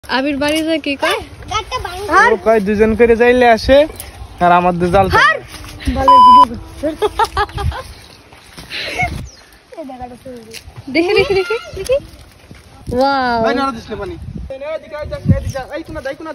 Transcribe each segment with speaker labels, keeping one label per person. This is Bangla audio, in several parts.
Speaker 1: আবির বাড়ি যায় কি কয়
Speaker 2: ও কয় দুজন করে যাইলে আসে আর আমাদের জাল
Speaker 1: দেখি দেখি দেখি দেখি ওয়াও
Speaker 2: ভাই না দিছলে পানি এদিকে আই যাক এদিকে যা এই কোনা দাই কোনা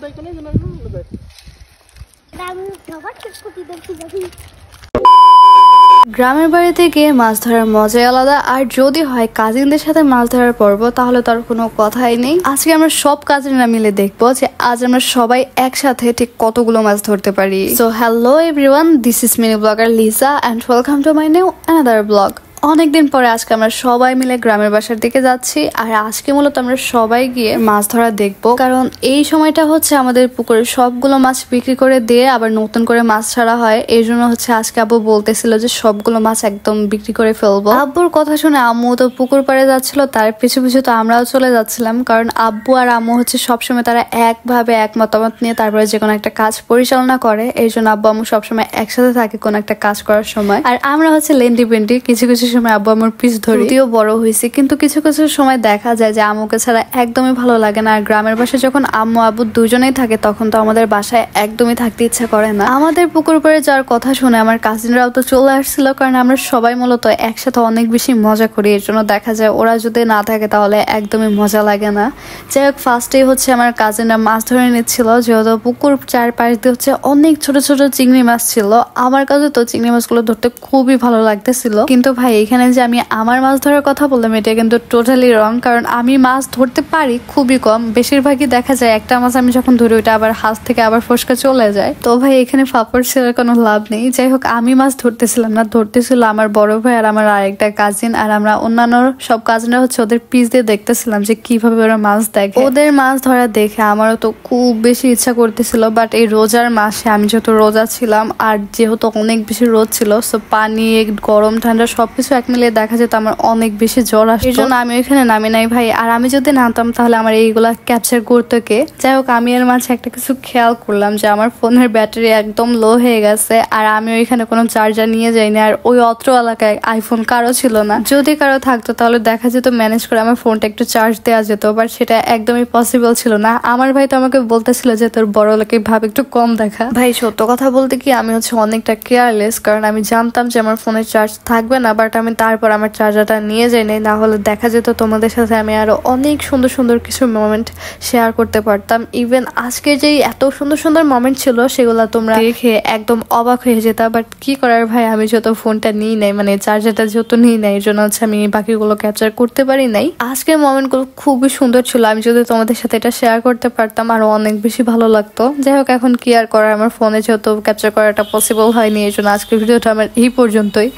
Speaker 1: গ্রামের বাড়িতে গিয়ে মাছ ধরার মজাই আলাদা। আর যদি হয় কাজিনদের সাথে মাছ ধরার পর্ব, তাহলে তার কোনো কথাই নেই। আজকে আমরা সব কাজিনরা মিলে দেখবো যে আজ আমরা সবাই একসাথে ঠিক কতগুলো মাছ ধরতে পারি। So hello everyone, this is mini blogger Lisa and welcome to my new another blog. অনেকদিন পরে আজকে আমরা সবাই মিলে গ্রামের বাসার দিকে যাচ্ছি। আর আজকে মূলত আমরা সবাই গিয়ে মাছ ধরা দেখবো, কারণ এই সময়টা হচ্ছে আমাদের পুকুরে সবগুলো মাছ বিক্রি করে দিয়ে আবার নতুন করে মাছ ছাড়া হয়। এই জন্য হচ্ছে আজকে আব্বু বলতেছিল যে সবগুলো মাছ একদম বিক্রি করে ফেলবো। আব্বুর কথা শুনে আম্মু তো পুকুর পাড়ে যাচ্ছিল, তার পিছু পিছু তো আমরাও চলে যাচ্ছিলাম, কারণ আব্বু আর আম্মু হচ্ছে সবসময় তারা একভাবে এক মতামত নিয়ে তারপরে যে কোনো একটা কাজ পরিচালনা করে। এই জন্য আব্বু আম্মু সবসময় একসাথে থাকে কোনো একটা কাজ করার সময়। আর আমরা হচ্ছে লেন্ডি পেন্ডি, কিছু কিছু সময় আব্বু আমার পিছ ধরে বড় হয়েছে, কিন্তু কিছু কিছু সময় দেখা যায় যে আম্মুকে ছাড়া একদমই ভালো লাগে না। আর গ্রামের বাসায় যখন আম্মু আব্বু দুজনেই থাকে তখন তো আমাদের বাসায় একদমই থাকতে ইচ্ছা করে না। আমাদের পুকুর পাড়ে যাওয়ার কথা শুনে আমার কাজিনরাও তো চলে আসছিল, কারণ আমরা সবাই মূলত একসাথে অনেক বেশি মজা করি। এর জন্য দেখা যায় ওরা যদি না থাকে তাহলে একদমই মজা লাগে না। যাই হোক, ফার্স্টেই হচ্ছে আমার কাজিনরা মাছ ধরে নিচ্ছিল, যেহেতু পুকুর চারপাশ দিয়ে হচ্ছে অনেক ছোট ছোট চিংড়ি মাছ ছিল। আমার কাছে তো চিংড়ি মাছগুলো ধরতে খুবই ভালো লাগতেছিল, কিন্তু ভাই এখানে যে আমি আমার মাছ ধরার কথা বললাম এটা কিন্তু টোটালি রং। কারণ আমি মাছ ধরতে পারি খুবই কম, বেশিরভাগই দেখা যায় একটা মাছ আমি যখন ধরি ওইটা আবার হাত থেকে আবার ফসকা চলে যায়। তো ভাই এখানে ফাপড় ছেড়ে কোনো লাভ নেই। যাই হোক, আমি মাছ ধরতেছিলাম না, ধরতেছিল আমার বড় ভাই আর আমার আরেকটা কাজিন। আর আমরা অন্যান্য সব কাজিনরা হচ্ছে ওদের পিস দিয়ে দেখতেছিলাম যে কিভাবে ওরা মাছ দেখে। ওদের মাছ ধরা দেখে আমারও তো খুব বেশি ইচ্ছা করতেছিল, বাট এই রোজার মাসে আমি যেহেতু রোজা ছিলাম আর যেহেতু অনেক বেশি রোদ ছিল, সো পানি গরম ঠান্ডা সবকিছু এক মিলিয়ে দেখা যেত আমার অনেক বেশি জ্বর আসতো। এই জন্য আমি ওইখানে নামি নাই ভাই। আর আমি যদি নামতাম তাহলে আমার এইগুলা ক্যাপচার করতে কে। যাই হোক, আমি এর মাঝে একটা কিছু খেয়াল করলাম যে আমার ফোনের ব্যাটারি একদম লো হয়ে গেছে, আর আমি ওইখানে কোনো চার্জার নিয়ে যাইনি। আর ওই অত্র এলাকায় আইফোন কারো ছিল না, যদি কারো থাকতো তাহলে দেখা যেত ম্যানেজ করে আমার ফোনটা একটু চার্জ দেওয়া যেত, বাট সেটা একদমই পসিবল ছিল না। আমার ভাই তো আমাকে বলতেছিল যে তোর বড় এলাকায় ভাব একটু কম দেখা। ভাই সত্য কথা বলতে কি আমি হচ্ছে অনেকটা কেয়ারলেস, কারণ আমি জানতাম যে আমার ফোনের চার্জ থাকবে না, বাট আমি তারপর আমার চার্জারটা নিয়ে যাই নাই, না হলে দেখা যেত তোমাদের সাথে আমি আরো অনেক সুন্দর সুন্দর কিছু মোমেন্ট শেয়ার করতে পারতাম। ইভেন আজকে যে এত সুন্দর সুন্দর মোমেন্ট ছিল সেগুলো তোমরা দেখে একদম অবাক হয়ে যেত। বাট কি করার ভাই, আমি যেহেতু ফোনটা নিই নাই, মানে চার্জারটা যেহেতু নিই নাই, এই জন্য হচ্ছে আমি বাকিগুলো ক্যাপচার করতে পারি নাই। আজকের মোমেন্টগুলো খুবই সুন্দর ছিল, আমি যদি তোমাদের সাথে এটা শেয়ার করতে পারতাম আরো অনেক বেশি ভালো লাগতো। যাই হোক, এখন কি আর করার, আমার ফোনে যেহেতু ক্যাপচার করাটা পসিবল হয়নি, এই জন্য আজকের ভিডিওটা আমার এই পর্যন্তই।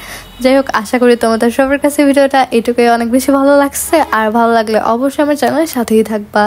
Speaker 1: যাই হোক, আশা করি তোমাদের সবার কাছে ভিডিওটা এটুকুই অনেক বেশি ভালো লাগছে। আর ভালো লাগলে অবশ্যই আমার চ্যানেলের সাথেই থাকবা।